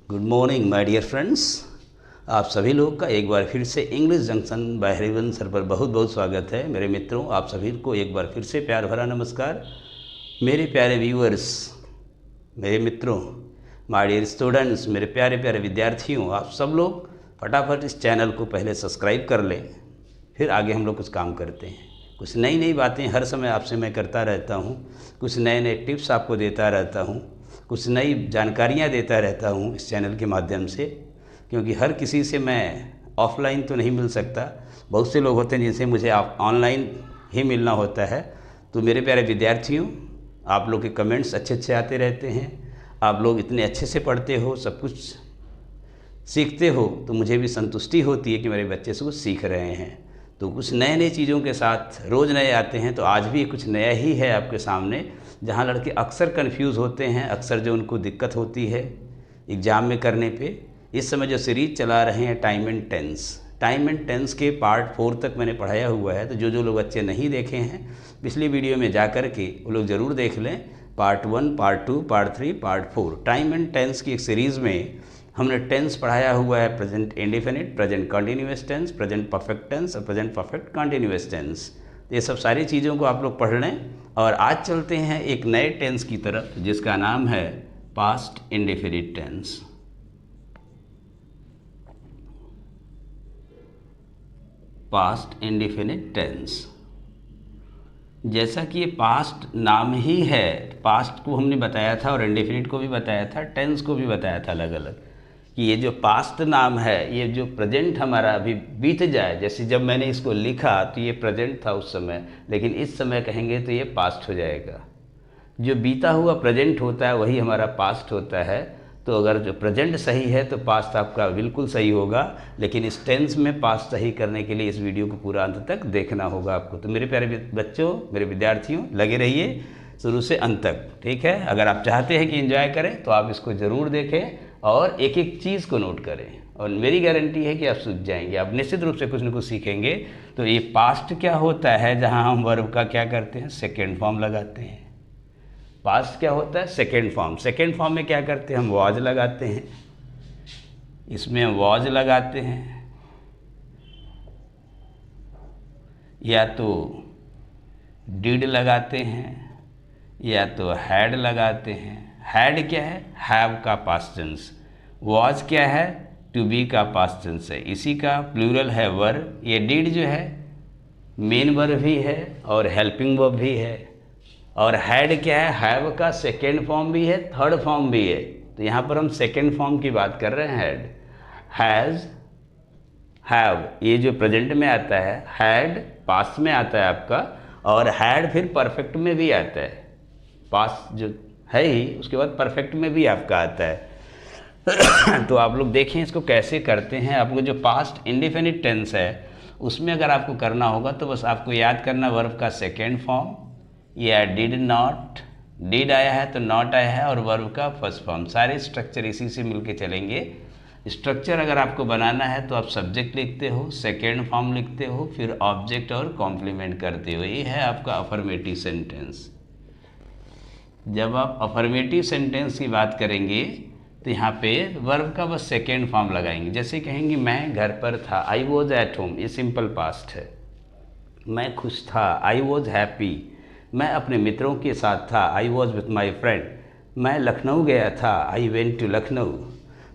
Good morning my dear friends. आप सभी लोग का एक बार फिर से English junction by Harivansh sir पर बहुत बहुत स्वागत है। मेरे मित्रों, आप सभी को एक बार फिर से प्यार भरा नमस्कार। मेरे प्यारे व्यूअर्स, मेरे मित्रों, माय डियर स्टूडेंट्स, मेरे प्यारे प्यारे विद्यार्थियों, आप सब लोग फटाफट इस चैनल को पहले सब्सक्राइब कर लें, फिर आगे हम लोग कुछ काम करते हैं। कुछ नई नई बातें हर समय आपसे मैं करता रहता हूँ, कुछ नए नए टिप्स आपको देता रहता हूँ, कुछ नई जानकारियाँ देता रहता हूँ इस चैनल के माध्यम से, क्योंकि हर किसी से मैं ऑफलाइन तो नहीं मिल सकता। बहुत से लोग होते हैं जिनसे मुझे ऑनलाइन ही मिलना होता है। तो मेरे प्यारे विद्यार्थियों, आप लोग के कमेंट्स अच्छे अच्छे आते रहते हैं, आप लोग इतने अच्छे से पढ़ते हो, सब कुछ सीखते हो, तो मुझे भी संतुष्टि होती है कि मेरे बच्चे से कुछ सीख रहे हैं। तो कुछ नए नए चीज़ों के साथ रोज़ नए आते हैं, तो आज भी कुछ नया ही है आपके सामने, जहाँ लड़के अक्सर कंफ्यूज होते हैं, अक्सर जो उनको दिक्कत होती है एग्ज़ाम में करने पे। इस समय जो सीरीज़ चला रहे हैं टाइम एंड टेंस के पार्ट 4 तक मैंने पढ़ाया हुआ है। तो जो लोग बच्चे नहीं देखे हैं, पिछली वीडियो में जा कर के वो लोग ज़रूर देख लें। Part 1, part 2, part 3, part 4 time and tense की एक सीरीज़ में हमने टेंस पढ़ाया हुआ है, present indefinite, present continuous tense, present perfect tense और प्रेजेंट परफेक्ट कंटिन्यूअस टेंस। ये सब सारी चीज़ों को आप लोग पढ़ लें। और आज चलते हैं एक नए टेंस की तरफ, जिसका नाम है past indefinite tense. Past indefinite tense, जैसा कि ये पास्ट नाम ही है, पास्ट को हमने बताया था और इंडेफिनिट को भी बताया था, टेंस को भी बताया था अलग अलग, कि ये जो पास्ट नाम है, ये जो प्रेजेंट हमारा अभी बीत जाए, जैसे जब मैंने इसको लिखा तो ये प्रेजेंट था उस समय, लेकिन इस समय कहेंगे तो ये पास्ट हो जाएगा। जो बीता हुआ प्रेजेंट होता है वही हमारा पास्ट होता है। तो अगर जो प्रेजेंट सही है तो पास्ट आपका बिल्कुल सही होगा, लेकिन इस टेंस में पास्ट सही करने के लिए इस वीडियो को पूरा अंत तक देखना होगा आपको। तो मेरे प्यारे बच्चों, मेरे विद्यार्थियों, लगे रहिए शुरू से अंत तक, ठीक है। अगर आप चाहते हैं कि एंजॉय करें तो आप इसको ज़रूर देखें और एक एक चीज़ को नोट करें, और मेरी गारंटी है कि आप सीख जाएंगे, आप निश्चित रूप से कुछ न कुछ सीखेंगे। तो ये पास्ट क्या होता है, जहाँ हम वर्ब का क्या करते हैं, सेकेंड फॉर्म लगाते हैं। पास्ट क्या होता है, सेकेंड फॉर्म। सेकेंड फॉर्म में क्या करते हैं, हम वॉज लगाते हैं, इसमें हम वॉज लगाते हैं, या तो डिड लगाते हैं, या तो हैड लगाते हैं। हैड क्या है, हैव का पास्ट टेंस। वॉज क्या है, टू बी का पास्ट टेंस है, इसी का प्लूरल है वर। ये डिड जो है मेन वर्ब भी है और हेल्पिंग वर्ब भी है। और हैड क्या है, हैव का सेकेंड फॉर्म भी है, थर्ड फॉर्म भी है। तो यहाँ पर हम सेकेंड फॉर्म की बात कर रहे हैं। हैड, हैज़, हैव, ये जो प्रेजेंट में आता है, हैड पास्ट में आता है आपका, और हैड फिर परफेक्ट में भी आता है। पास्ट जो है ही, उसके बाद परफेक्ट में भी आपका आता है। तो आप लोग देखें इसको कैसे करते हैं। आपको जो पास्ट इंडेफिनिट टेंस है उसमें अगर आपको करना होगा तो बस आपको याद करना वर्ब का सेकेंड फॉर्म, या डिड नॉट, डिड आया है तो नॉट आया है, और वर्ब का फर्स्ट फॉर्म। सारे स्ट्रक्चर इसी से मिलके चलेंगे। स्ट्रक्चर अगर आपको बनाना है तो आप सब्जेक्ट लिखते हो, सेकेंड फॉर्म लिखते हो, फिर ऑब्जेक्ट और कॉम्प्लीमेंट करते हो। ये है आपका अफर्मेटिव सेंटेंस। जब आप अफर्मेटिव सेंटेंस की बात करेंगे तो यहाँ पे वर्ब का बस सेकेंड फॉर्म लगाएंगे। जैसे कहेंगे मैं घर पर था, आई वॉज एट होम, ये सिंपल पास्ट है। मैं खुश था, आई वॉज हैप्पी। मैं अपने मित्रों के साथ था, I was with my friend. मैं लखनऊ गया था, आई वेंट टू लखनऊ।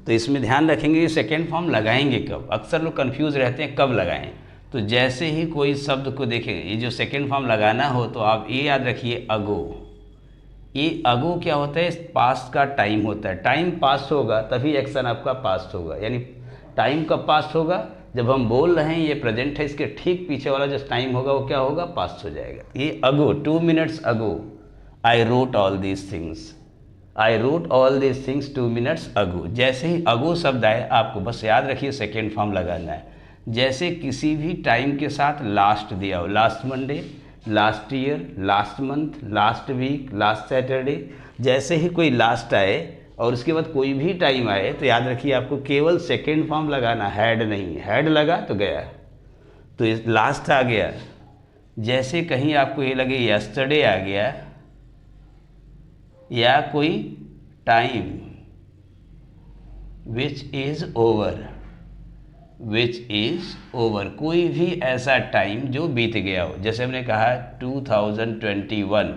तो इसमें ध्यान रखेंगे कि सेकेंड फॉर्म लगाएंगे कब। अक्सर लोग कंफ्यूज रहते हैं कब लगाएं। तो जैसे ही कोई शब्द को देखेंगे, ये जो सेकेंड फॉर्म लगाना हो तो आप ये याद रखिए, अगो। ये अगो क्या होता है, पास्ट का टाइम होता है। टाइम पास होगा तभी एक्शन आपका पास्ट होगा। यानी टाइम कब पास्ट होगा, जब हम बोल रहे हैं ये प्रेजेंट है, इसके ठीक पीछे वाला जो टाइम होगा वो क्या होगा, पास्ट हो जाएगा। ये अगो, 2 minutes ago I wrote all these things, I wrote all these things 2 minutes ago. जैसे ही अगो शब्द आए आपको बस याद रखिए सेकेंड फॉर्म लगाना है। जैसे किसी भी टाइम के साथ लास्ट दिया हो, last Monday, last year, last month, last week, last Saturday, जैसे ही कोई लास्ट आए और उसके बाद कोई भी टाइम आए तो याद रखिए आपको केवल सेकेंड फॉर्म लगाना, हैड नहीं। हैड लगा तो गया, तो लास्ट आ गया। जैसे कहीं आपको ये लगे यस्टरडे आ गया, या कोई time which is over, which is over, कोई भी ऐसा टाइम जो बीत गया हो। जैसे हमने कहा 2021,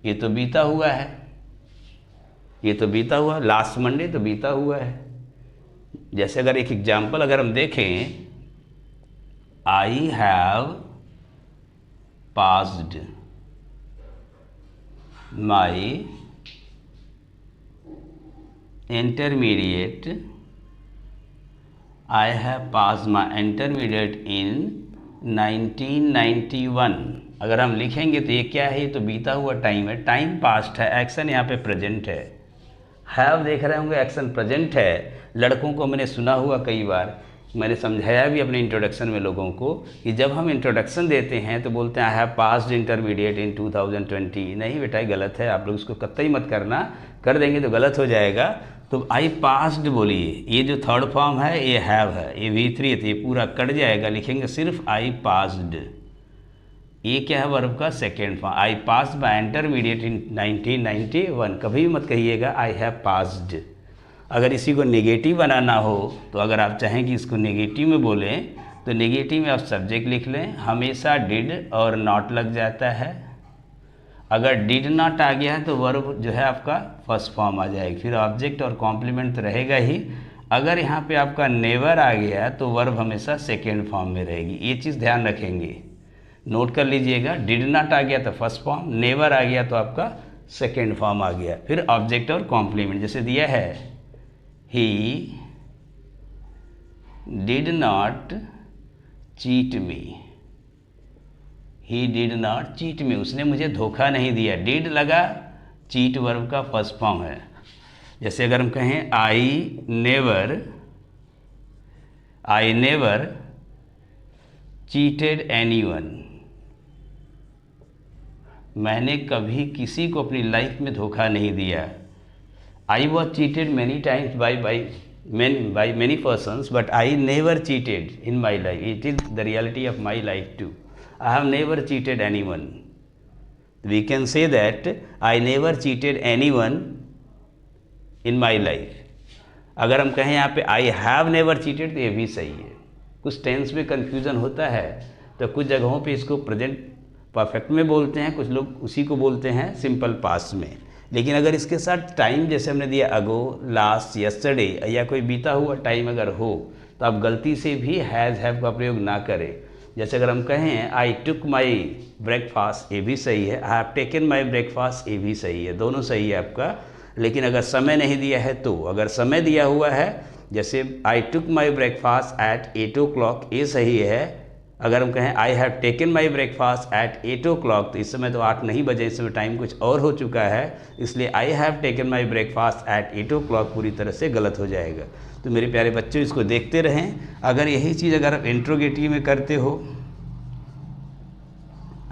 ये तो बीता हुआ है, ये तो बीता हुआ, लास्ट मंडे तो बीता हुआ है। जैसे अगर एक एग्जाम्पल अगर हम देखें, I have passed my intermediate, I have passed my intermediate in 1991। अगर हम लिखेंगे तो ये क्या है, ये तो बीता हुआ टाइम है, टाइम पास्ट है, एक्शन यहाँ पे प्रेजेंट है। हैव देख रहे होंगे एक्शन प्रेजेंट है। लड़कों को मैंने सुना हुआ कई बार, मैंने समझाया भी अपने इंट्रोडक्शन में लोगों को कि जब हम इंट्रोडक्शन देते हैं तो बोलते हैं आई हैव पास्ड इंटरमीडिएट इन 2020। नहीं बेटा, ये गलत है, आप लोग इसको कतई मत करना, कर देंगे तो गलत हो जाएगा। तो आई पास्ड बोलिए, ये जो थर्ड फॉर्म है ये हैव है, ये V3 है, तो ये पूरा कट जाएगा, लिखेंगे सिर्फ आई पास्ड। ये क्या है, वर्ब का second form. I passed by intermediate इन 1991। कभी भी मत कहिएगा आई हैव पास्ड। अगर इसी को नेगेटिव बनाना हो तो अगर आप चाहें कि इसको नेगेटिव में बोलें तो नेगेटिव में आप सब्जेक्ट लिख लें, हमेशा डिड और नॉट लग जाता है। अगर डिड नॉट आ गया है तो वर्ब जो है आपका फर्स्ट फॉर्म आ जाएगी, फिर ऑब्जेक्ट और कॉम्प्लीमेंट तो रहेगा ही। अगर यहाँ पे आपका नेवर आ गया तो वर्ब हमेशा सेकेंड फॉर्म में रहेगी, ये चीज़ ध्यान रखेंगे, नोट कर लीजिएगा। डिड नॉट आ गया तो फर्स्ट फॉर्म, नेवर आ गया तो आपका सेकेंड फॉर्म आ गया, फिर ऑब्जेक्ट और कॉम्प्लीमेंट। जैसे दिया है he did not cheat me, he did not cheat me, उसने मुझे धोखा नहीं दिया। did लगा, cheat वर्ब का फर्स्ट फॉर्म है। जैसे अगर हम कहें I never cheated anyone, मैंने कभी किसी को अपनी लाइफ में धोखा नहीं दिया। I was cheated many times by many persons, but I never cheated in my life. It is the reality of my life too. I have never cheated anyone. We can say that I never cheated anyone in my life. अगर हम कहें यहाँ पे I have never cheated तो ये भी सही है। कुछ टेंस में कन्फ्यूज़न होता है तो कुछ जगहों पे इसको प्रेजेंट परफेक्ट में बोलते हैं, कुछ लोग उसी को बोलते हैं सिंपल पास्ट में। लेकिन अगर इसके साथ टाइम जैसे हमने दिया अगो, लास्ट, यस्टरडे या कोई बीता हुआ टाइम अगर हो तो आप गलती से भी हैज़ हैव का प्रयोग ना करें। जैसे अगर हम कहें आई टुक माई ब्रेकफास्ट, ये भी सही है। I have taken my breakfast, ये भी सही है, दोनों सही है आपका। लेकिन अगर समय नहीं दिया है तो, अगर समय दिया हुआ है जैसे आई टुक माई ब्रेकफास्ट एट 8 o'clock, ये सही है। अगर हम कहें I have taken my breakfast at 8 o'clock तो इस समय तो 8 नहीं बजे, इस समय टाइम कुछ और हो चुका है, इसलिए I have taken my breakfast at 8 o'clock पूरी तरह से गलत हो जाएगा। तो मेरे प्यारे बच्चों इसको देखते रहें। अगर यही चीज़ अगर आप इंट्रोगेटिव में करते हो,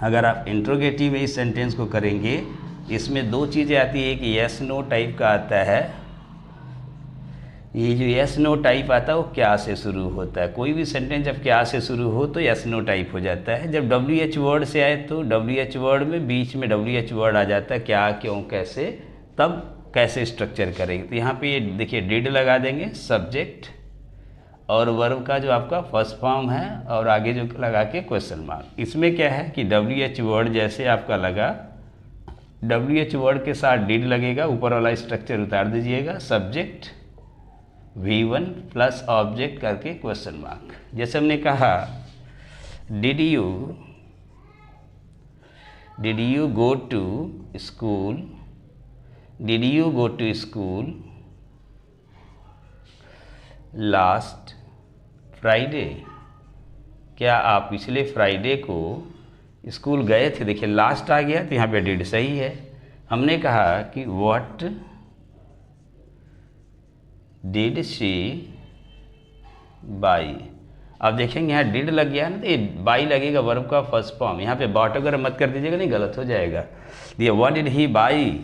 अगर आप इंट्रोगेटिव में इस सेंटेंस को करेंगे, इसमें दो चीज़ें आती है, कि यस नो टाइप का आता है। ये जो यस नो टाइप आता है वो क्या से शुरू होता है। कोई भी सेंटेंस जब क्या से शुरू हो तो यस नो टाइप हो जाता है। जब WH वर्ड से आए तो WH वर्ड में बीच में WH वर्ड आ जाता है, क्या, क्यों, कैसे, तब कैसे स्ट्रक्चर करेंगे। तो यहाँ पे ये देखिए डिड लगा देंगे, सब्जेक्ट और वर्ब का जो आपका फर्स्ट फॉर्म है और आगे जो लगा के क्वेश्चन मार्क। इसमें क्या है कि WH वर्ड जैसे आपका लगा, WH वर्ड के साथ डिड लगेगा, ऊपर वाला स्ट्रक्चर उतार दीजिएगा, सब्जेक्ट V1 प्लस ऑब्जेक्ट करके क्वेश्चन मार्क। जैसे हमने कहा did you go to school, did you go to school last Friday, क्या आप पिछले फ्राइडे को स्कूल गए थे। देखिए लास्ट आ गया तो यहाँ पे डिड सही है। हमने कहा कि व्हाट डिड शी बाई, अब देखेंगे यहाँ डिड लग गया ना तो ये बाई लगेगा, वर्ब का फर्स्ट फॉर्म। यहाँ पे बॉट वगैरह मत कर दीजिएगा, नहीं गलत हो जाएगा। दिया what did he by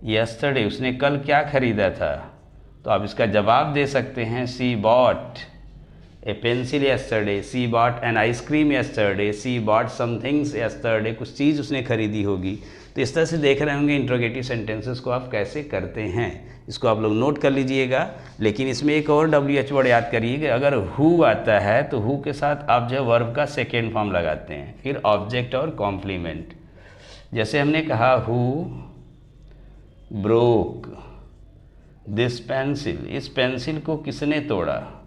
yesterday, उसने कल क्या खरीदा था। तो आप इसका जवाब दे सकते हैं she bought a pencil yesterday, she bought an ice cream yesterday, she bought some things yesterday, कुछ चीज़ उसने खरीदी होगी। तो इस तरह से देख रहे होंगे इंट्रोगेटिव सेंटेंसेस को आप कैसे करते हैं, इसको आप लोग नोट कर लीजिएगा। लेकिन इसमें एक और WH वर्ड याद करिएगा, अगर हु आता है तो हु के साथ आप जो वर्ब का सेकेंड फॉर्म लगाते हैं, फिर ऑब्जेक्ट और कॉम्प्लीमेंट। जैसे हमने कहा हु ब्रोक दिस पेंसिल, इस पेंसिल को किसने तोड़ा।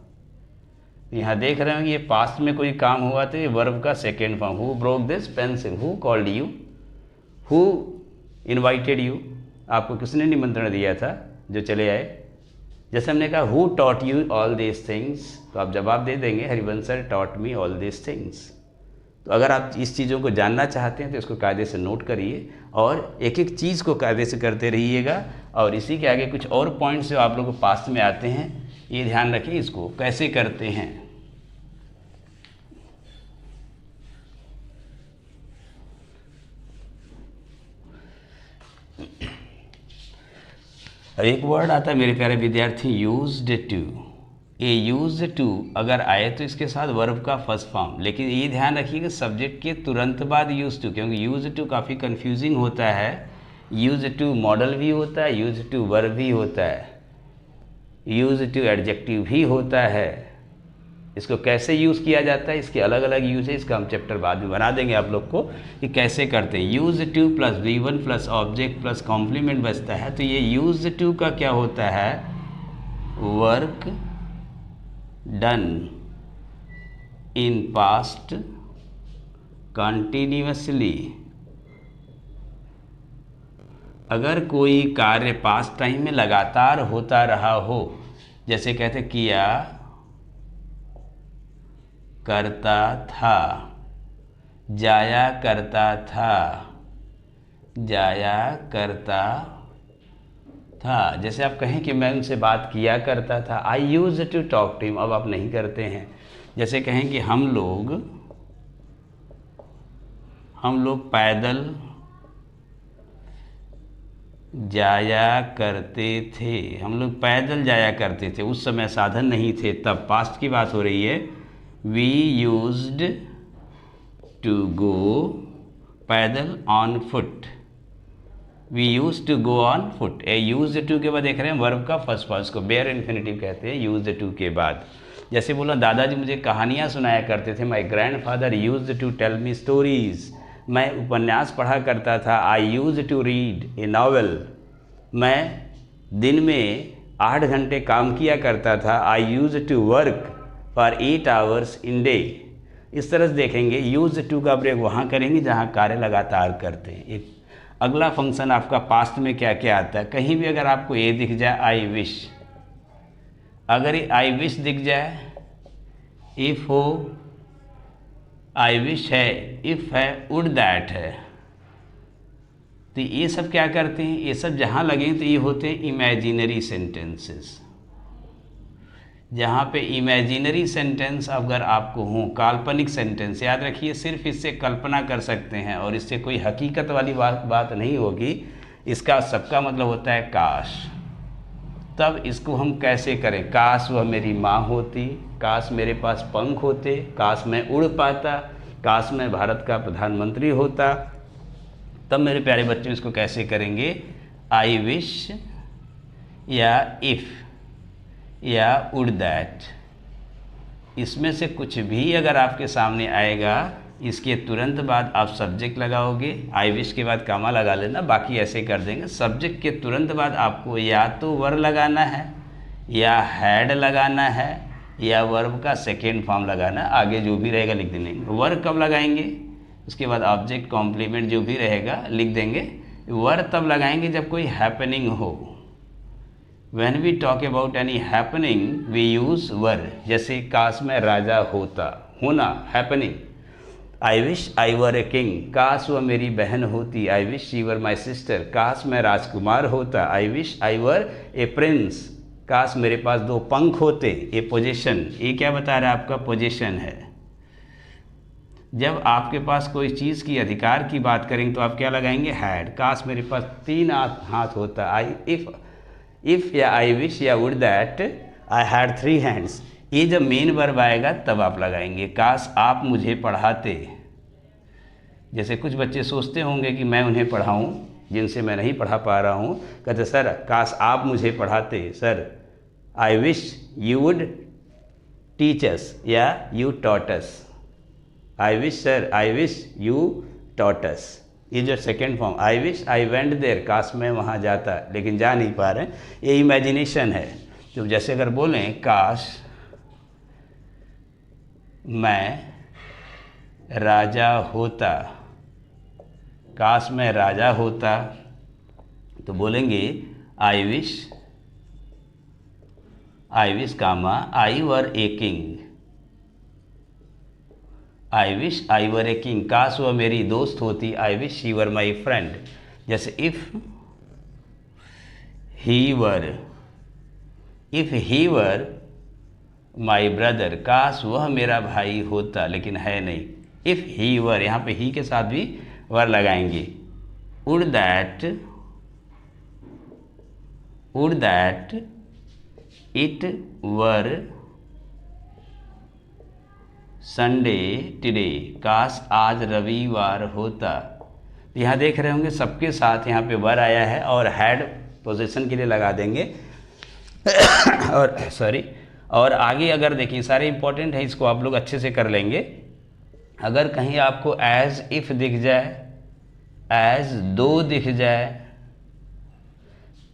यहाँ देख रहे हैं ये पास्ट में कोई काम हुआ तो ये वर्ब का second form, who broke this pencil, who called you, who invited you, आपको किसने निमंत्रण दिया था जो चले आए। जैसे हमने कहा who taught you all this things, तो आप जवाब दे देंगे Harivansh sir taught me all this things. तो अगर आप इस चीज़ों को जानना चाहते हैं तो इसको कायदे से नोट करिए और एक एक चीज़ को कायदे से करते रहिएगा। और इसी के आगे कुछ और पॉइंट्स जो आप लोगों को पास्ट में आते हैं, ये ध्यान रखिए इसको कैसे करते हैं। अब एक वर्ड आता है मेरे प्यारे विद्यार्थी, यूज्ड टू। ये यूज्ड टू अगर आए तो इसके साथ वर्ब का फर्स्ट फॉर्म, लेकिन ये ध्यान रखिएगा सब्जेक्ट के तुरंत बाद यूज्ड टू, क्योंकि यूज्ड टू काफ़ी कंफ्यूजिंग होता है। यूज्ड टू मॉडल भी होता है, यूज्ड टू वर्ब भी होता है, यूज्ड टू एडजेक्टिव भी होता है। इसको कैसे यूज़ किया जाता है, इसके अलग अलग यूज है, इसका हम चैप्टर बाद में बना देंगे आप लोग को कि कैसे करते हैं। Use to plus V1 plus object plus complement बचता है, तो ये यूज टू का क्या होता है, work done in past continuously. अगर कोई कार्य पास्ट टाइम में लगातार होता रहा हो, जैसे कहते किया करता था, जाया करता था, जाया करता था। जैसे आप कहें कि मैं उनसे बात किया करता था, I use to talk to him, अब आप नहीं करते हैं। जैसे कहें कि हम लोग पैदल जाया करते थे, हम लोग पैदल जाया करते थे, उस समय साधन नहीं थे, तब पास्ट की बात हो रही है। We used to go पैदल on foot, we used to go on foot। A used to के बाद देख रहे हैं वर्ब का फर्स्ट फॉर्म, को बेयर इन्फिनिटिव कहते हैं used to के बाद। जैसे बोला दादाजी मुझे कहानियाँ सुनाया करते थे, my grandfather used to tell me stories। मैं उपन्यास पढ़ा करता था, I used to read a novel। मैं दिन में 8 घंटे काम किया करता था, I used to work for 8 hours in day। इस तरह से देखेंगे यूज टू का प्रयोग वहाँ करेंगे जहाँ कार्य लगातार करते हैं। एक अगला फंक्शन आपका पास्ट में क्या क्या आता है, कहीं भी अगर आपको ये दिख जाए आई विश, अगर ये आई विश दिख जाए, इफ़ हो आई विश है, इफ़ है वुड दैट है, तो ये सब क्या करते हैं, ये सब जहाँ लगें तो ये होते हैं इमेजिनरी सेंटेंसेस। जहाँ पे इमेजिनरी सेंटेंस अगर आपको हो, काल्पनिक सेंटेंस याद रखिए, सिर्फ इससे कल्पना कर सकते हैं और इससे कोई हकीकत वाली बात नहीं होगी। इसका सबका मतलब होता है काश। तब इसको हम कैसे करें, काश वह मेरी माँ होती, काश मेरे पास पंख होते, काश मैं उड़ पाता, काश मैं भारत का प्रधानमंत्री होता। तब मेरे प्यारे बच्चों इसको कैसे करेंगे, आई विश या इफ़ या वुड दैट, इसमें से कुछ भी अगर आपके सामने आएगा, इसके तुरंत बाद आप सब्जेक्ट लगाओगे, आई विश के बाद कामा लगा लेना, बाकी ऐसे कर देंगे। सब्जेक्ट के तुरंत बाद आपको या तो वर लगाना है, या हैड लगाना है, या वर्ब का सेकेंड फॉर्म लगाना, आगे जो भी रहेगा लिख देंगे। वर कब लगाएंगे, उसके बाद ऑब्जेक्ट कॉम्प्लीमेंट जो भी रहेगा लिख देंगे। वर तब लगाएंगे जब कोई हैपनिंग हो। When we talk about any happening, we use were। जैसे काश मैं राजा होता, होना happening. I wish I were a king, काश वह मेरी बहन होती, I wish she were my sister, काश मैं राजकुमार होता, I wish I were a prince, काश मेरे पास 2 पंख होते। ये पोजीशन, ये क्या बता रहा है, आपका पोजीशन है। जब आपके पास कोई चीज़ की अधिकार की बात करेंगे तो आप क्या लगाएंगे, हैड, काश मेरे पास 3 हाथ होता, इफ़ या आई विश या would that I had 3 hands. ये जब मेन वर्ब आएगा तब आप लगाएंगे, काश आप मुझे पढ़ाते। जैसे कुछ बच्चे सोचते होंगे कि मैं उन्हें पढ़ाऊं जिनसे मैं नहीं पढ़ा पा रहा हूं, कहते सर काश आप मुझे पढ़ाते, sir I wish you would teach us या you taught us. I wish sir, I wish you taught us, ये जो second form I wish I went there, काश मैं वहाँ जाता लेकिन जा नहीं पा रहे, ये इमेजिनेशन है। तो जैसे अगर बोलें काश मैं राजा होता, काश मैं राजा होता, तो बोलेंगे I wish comma I were a king, I wish I were a king, काश वह मेरी दोस्त होती, I wish she were my friend. जैसे if he were my brother, काश वह मेरा भाई होता, लेकिन है नहीं। इफ़ ही वर, यहाँ पे ही के साथ भी वर लगाएंगे। Would that it were Sunday today, काश आज रविवार होता। यहाँ देख रहे होंगे सबके साथ यहाँ पे वर आया है और हैड पोजीशन के लिए लगा देंगे और आगे अगर देखिए सारे इंपॉर्टेंट है, इसको आप लोग अच्छे से कर लेंगे। अगर कहीं आपको एज इफ़ दिख जाए, एज दो दिख जाए,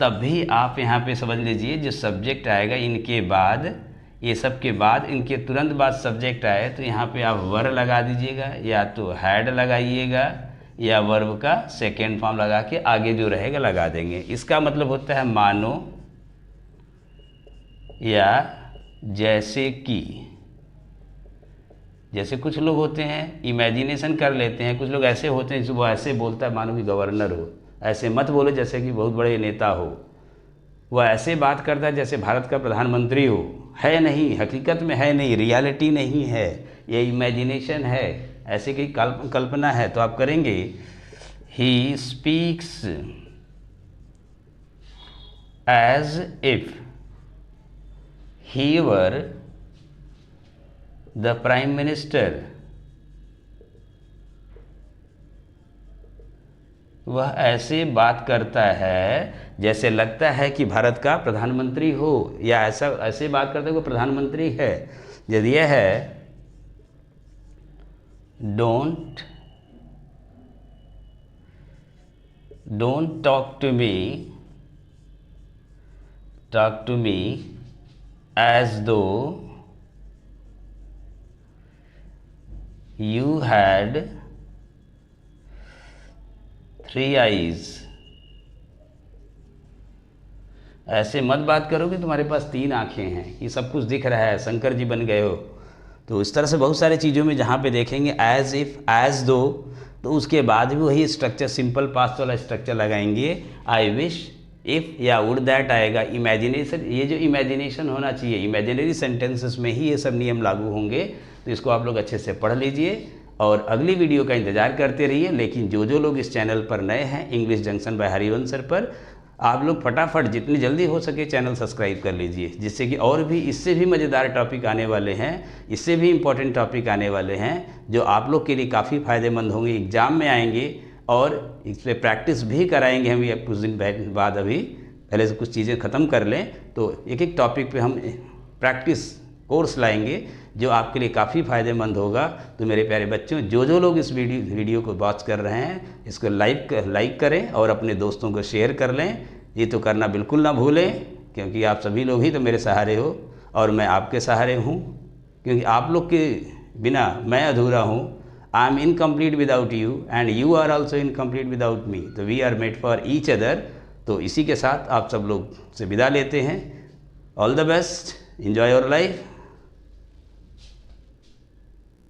तब भी आप यहाँ पे समझ लीजिए जो सब्जेक्ट आएगा इनके बाद, ये सब के बाद, इनके तुरंत बाद सब्जेक्ट आए तो यहाँ पे आप वर लगा दीजिएगा, या तो हैड लगाइएगा या वर्ब का सेकेंड फॉर्म लगा के आगे जो रहेगा लगा देंगे। इसका मतलब होता है मानो या जैसे कि। जैसे कुछ लोग होते हैं इमेजिनेशन कर लेते हैं, कुछ लोग ऐसे होते हैं वो ऐसे बोलता है मानो कि गवर्नर हो, ऐसे मत बोलो जैसे कि बहुत बड़े नेता हो। वह ऐसे बात करता है जैसे भारत का प्रधानमंत्री हो, है नहीं, हकीकत में है नहीं, रियलिटी नहीं है, ये इमेजिनेशन है, ऐसे की कल्पना है। तो आप करेंगे he speaks as if he were the prime minister, वह ऐसे बात करता है जैसे लगता है कि भारत का प्रधानमंत्री हो, या ऐसे बात करता है कि प्रधानमंत्री है। यदि यह है don't talk to me as though you had 3 eyes, ऐसे मत बात करो कि तुम्हारे पास 3 आँखें हैं, ये सब कुछ दिख रहा है, शंकर जी बन गए हो। तो इस तरह से बहुत सारी चीज़ों में जहाँ पे देखेंगे एज इफ़ एज दो, तो उसके बाद भी वही स्ट्रक्चर सिंपल पास्ट वाला स्ट्रक्चर लगाएंगे। आई विश इफ़ या वुड दैट आएगा। इमेजिनेशन, ये जो इमेजिनेशन होना चाहिए, इमेजिनरी सेंटेंसेस में ही ये सब नियम लागू होंगे। तो इसको आप लोग अच्छे से पढ़ लीजिए और अगली वीडियो का इंतज़ार करते रहिए। लेकिन जो लोग इस चैनल पर नए हैं, English junction by Harivansh sir पर, आप लोग फटाफट जितनी जल्दी हो सके चैनल सब्सक्राइब कर लीजिए, जिससे कि और भी इससे भी मज़ेदार टॉपिक आने वाले हैं, इससे भी इम्पोर्टेंट टॉपिक आने वाले हैं जो आप लोग के लिए काफ़ी फ़ायदेमंद होंगे, एग्ज़ाम में आएंगे। और इस पर प्रैक्टिस भी कराएंगे हम, ये कुछ दिन बाद, अभी पहले से कुछ चीज़ें ख़त्म कर लें तो एक एक टॉपिक पे हम प्रैक्टिस कोर्स लाएंगे जो आपके लिए काफ़ी फ़ायदेमंद होगा। तो मेरे प्यारे बच्चों, जो लोग इस वीडियो को वॉच कर रहे हैं, इसको लाइक करें और अपने दोस्तों को शेयर कर लें। ये तो करना बिल्कुल ना भूलें, क्योंकि आप सभी लोग ही तो मेरे सहारे हो और मैं आपके सहारे हूँ, क्योंकि आप लोग के बिना मैं अधूरा हूँ। I am incomplete without you and you are also incomplete without me, तो we are made for each other. तो इसी के साथ आप सब लोग से विदा लेते हैं। All the best, enjoy your life.